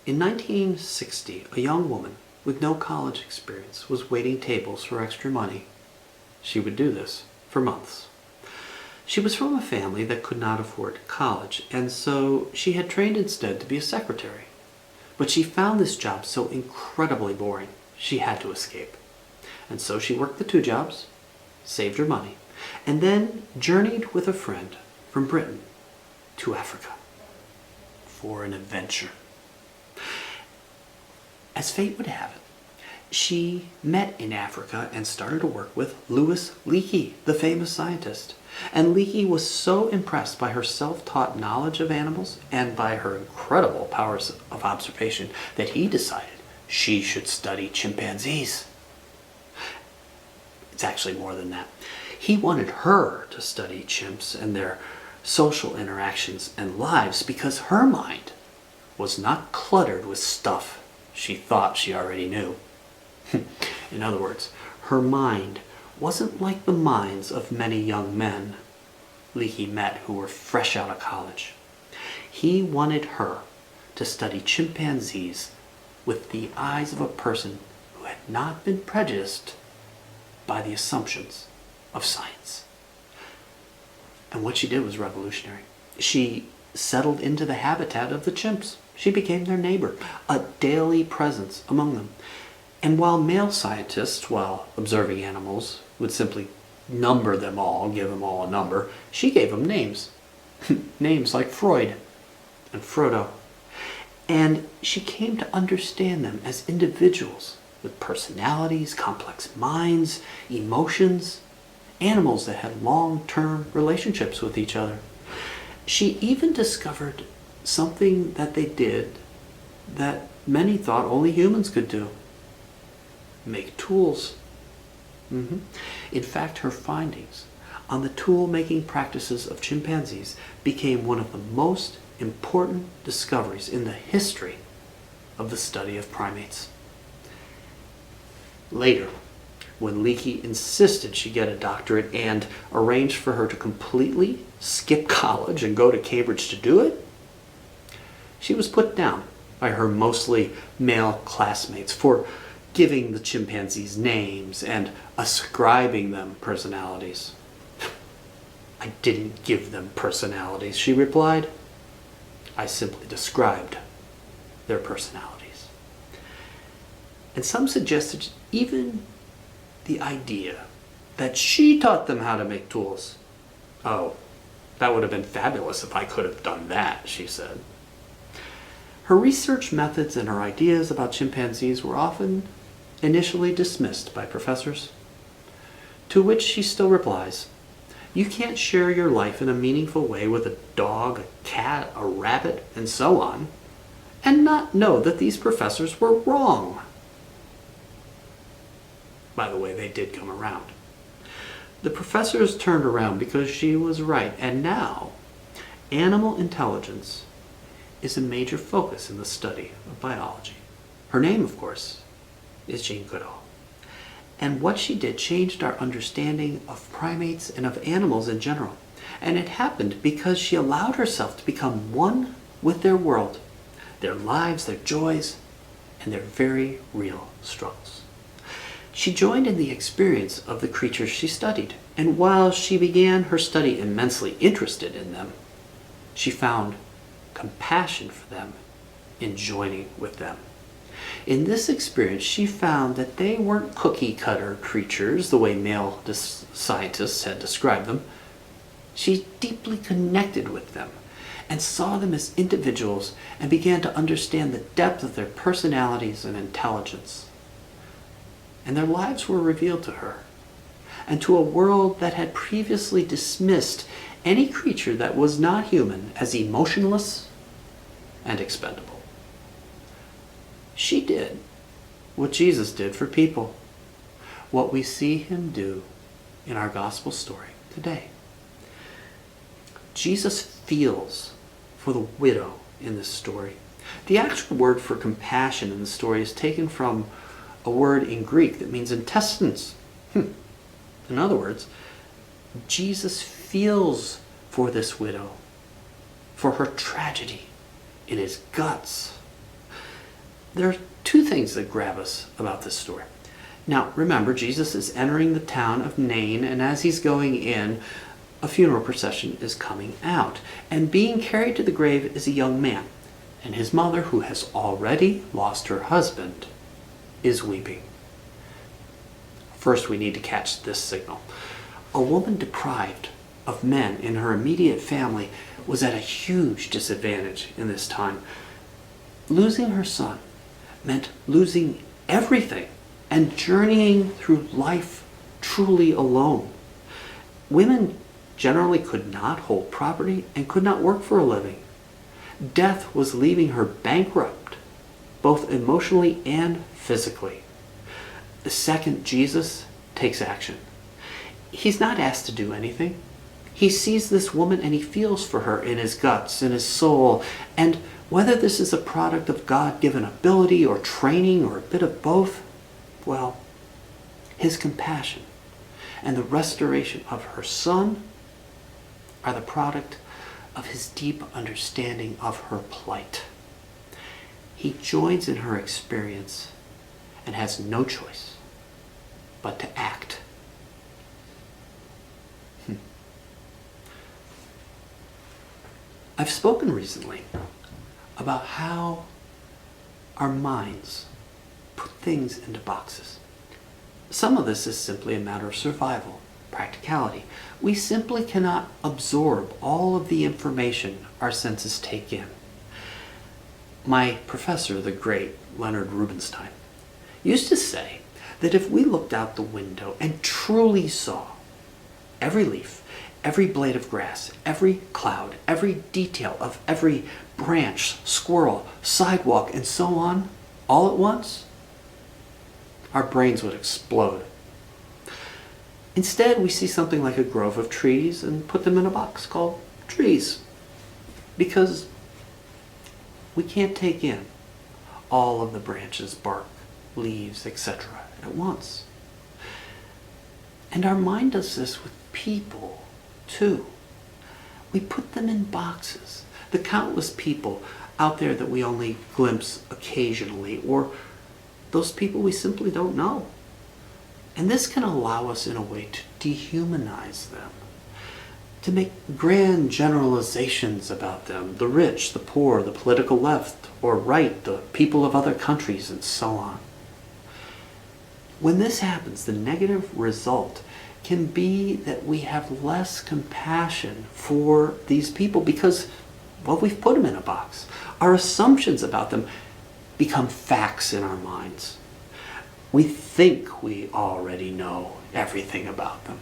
In 1960, a young woman with no college experience was waiting tables for extra money. She would do this for months. She was from a family that could not afford college, and so she had trained instead to be a secretary. But she found this job so incredibly boring, she had to escape. And so she worked the two jobs, saved her money, and then journeyed with a friend from Britain to Africa for an adventure. As fate would have it, she met in Africa and started to work with Louis Leakey, the famous scientist. And Leakey was so impressed by her self-taught knowledge of animals and by her incredible powers of observation that he decided she should study chimpanzees. It's actually more than that. He wanted her to study chimps and their social interactions and lives because her mind was not cluttered with stuff she thought she already knew. In other words, her mind wasn't like the minds of many young men Leakey met who were fresh out of college. He wanted her to study chimpanzees with the eyes of a person who had not been prejudiced by the assumptions of science. And what she did was revolutionary. She settled into the habitat of the chimps. She became their neighbor, a daily presence among them. And while male scientists, while observing animals, would simply number them all, give them all a number, she gave them names. Names like Freud and Frodo. And she came to understand them as individuals with personalities, complex minds, emotions, animals that had long-term relationships with each other. She even discovered something that they did that many thought only humans could do. Make tools. In fact, her findings on the tool-making practices of chimpanzees became one of the most important discoveries in the history of the study of primates. Later, when Leakey insisted she get a doctorate and arranged for her to completely skip college and go to Cambridge to do it, she was put down by her mostly male classmates for giving the chimpanzees names and ascribing them personalities. I didn't give them personalities, she replied. I simply described their personalities. And some suggested even the idea that she taught them how to make tools. Oh, that would have been fabulous if I could have done that, she said. Her research methods and her ideas about chimpanzees were often initially dismissed by professors, to which she still replies, you can't share your life in a meaningful way with a dog, a cat, a rabbit, and so on, and not know that these professors were wrong. By the way, they did come around. The professors turned around because she was right, and now animal intelligence is a major focus in the study of biology. Her name, of course, is Jane Goodall. And what she did changed our understanding of primates and of animals in general. And it happened because she allowed herself to become one with their world, their lives, their joys, and their very real struggles. She joined in the experience of the creatures she studied, and while she began her study immensely interested in them, she found compassion for them in joining with them. In this experience, she found that they weren't cookie-cutter creatures the way male scientists had described them. She deeply connected with them and saw them as individuals and began to understand the depth of their personalities and intelligence. And their lives were revealed to her and to a world that had previously dismissed any creature that was not human as emotionless and expendable. She did what Jesus did for people, what we see him do in our gospel story today. Jesus feels for the widow in this story. The actual word for compassion in the story is taken from a word in Greek that means intestines. In other words, Jesus feels for this widow, for her tragedy in his guts. There are two things that grab us about this story. Now, remember, Jesus is entering the town of Nain, and as he's going in, a funeral procession is coming out. And being carried to the grave is a young man, and his mother, who has already lost her husband, is weeping. First, we need to catch this signal. A woman deprived of men in her immediate family was at a huge disadvantage in this time. Losing her son meant losing everything and journeying through life truly alone. Women generally could not hold property and could not work for a living. Death was leaving her bankrupt, both emotionally and physically. The second, Jesus takes action. He's not asked to do anything. He sees this woman and he feels for her in his guts, in his soul. And whether this is a product of God-given ability or training or a bit of both, well, his compassion and the restoration of her son are the product of his deep understanding of her plight. He joins in her experience and has no choice but to act. I've spoken recently about how our minds put things into boxes. Some of this is simply a matter of survival, practicality. We simply cannot absorb all of the information our senses take in. My professor, the great Leonard Rubinstein, used to say that if we looked out the window and truly saw every leaf, every blade of grass, every cloud, every detail of every branch, squirrel, sidewalk, and so on, all at once, our brains would explode. Instead, we see something like a grove of trees and put them in a box called trees, because we can't take in all of the branches, bark, leaves, etc. at once. And our mind does this with people too. We put them in boxes. The countless people out there that we only glimpse occasionally, or those people we simply don't know. And this can allow us in a way to dehumanize them, to make grand generalizations about them, the rich, the poor, the political left or right, the people of other countries, and so on. When this happens, the negative result can be that we have less compassion for these people because, well, we've put them in a box. Our assumptions about them become facts in our minds. We think we already know everything about them.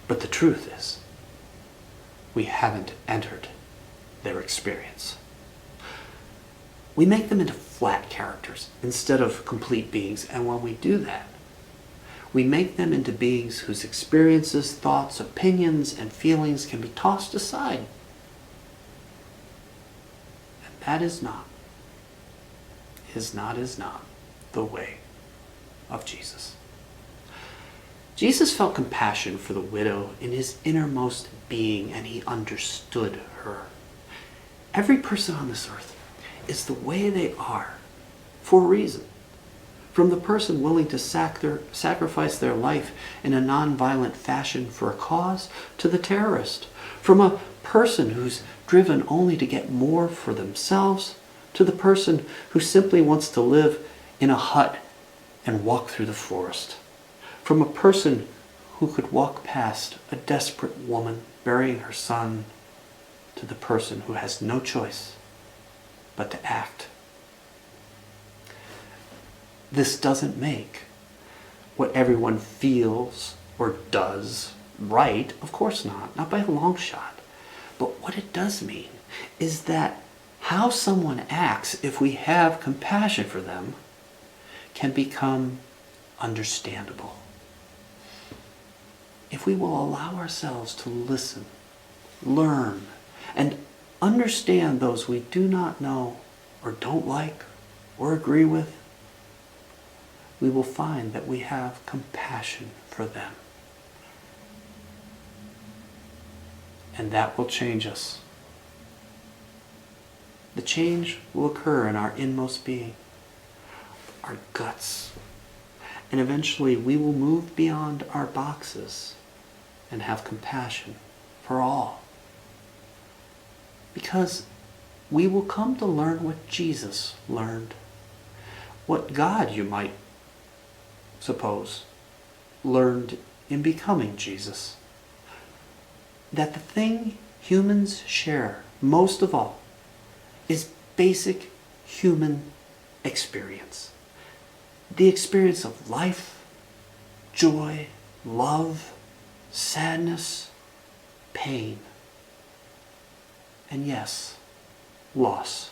But the truth is, we haven't entered their experience. We make them into flat characters instead of complete beings, and when we do that, we make them into beings whose experiences, thoughts, opinions, and feelings can be tossed aside. And that is not the way of Jesus. Jesus felt compassion for the widow in his innermost being, and he understood her. Every person on this earth is the way they are for a reason. From the person willing to sacrifice their life in a non-violent fashion for a cause, to the terrorist. From a person who's driven only to get more for themselves, to the person who simply wants to live in a hut and walk through the forest. From a person who could walk past a desperate woman burying her son, to the person who has no choice but to act. This doesn't make what everyone feels or does right. Of course not by a long shot. But what it does mean is that how someone acts, if we have compassion for them, can become understandable. If we will allow ourselves to listen, learn, and understand those we do not know or don't like or agree with, we will find that we have compassion for them. And that will change us. The change will occur in our inmost being, our guts, and eventually we will move beyond our boxes and have compassion for all. Because we will come to learn what Jesus learned, what God, you might suppose, learned in becoming Jesus. That the thing humans share most of all is basic human experience. The experience of life, joy, love, sadness, pain, and yes, loss.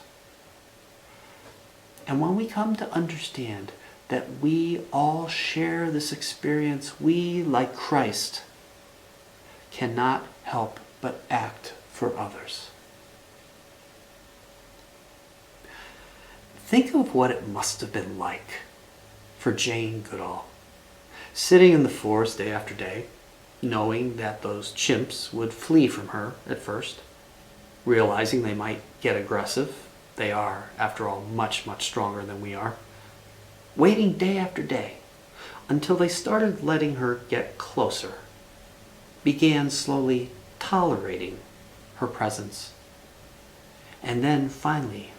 And when we come to understand that we all share this experience, we, like Christ, cannot help but act for others. Think of what it must have been like for Jane Goodall, sitting in the forest day after day, knowing that those chimps would flee from her at first, realizing they might get aggressive. They are, after all, much, much stronger than we are. Waiting day after day until they started letting her get closer, began slowly tolerating her presence, and then finally,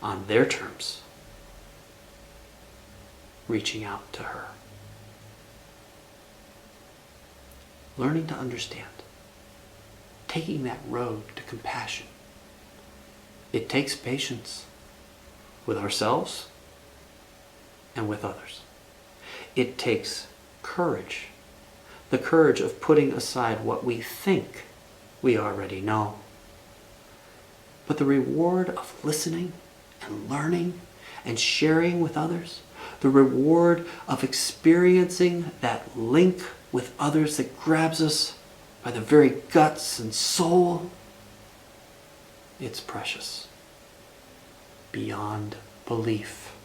on their terms, reaching out to her. Learning to understand, taking that road to compassion. It takes patience with ourselves and with others. It takes courage, the courage of putting aside what we think we already know. But the reward of listening and learning and sharing with others, the reward of experiencing that link with others that grabs us by the very guts and soul, it's precious, beyond belief.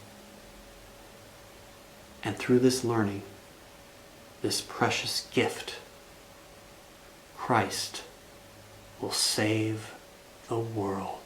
And through this learning, this precious gift, Christ will save the world.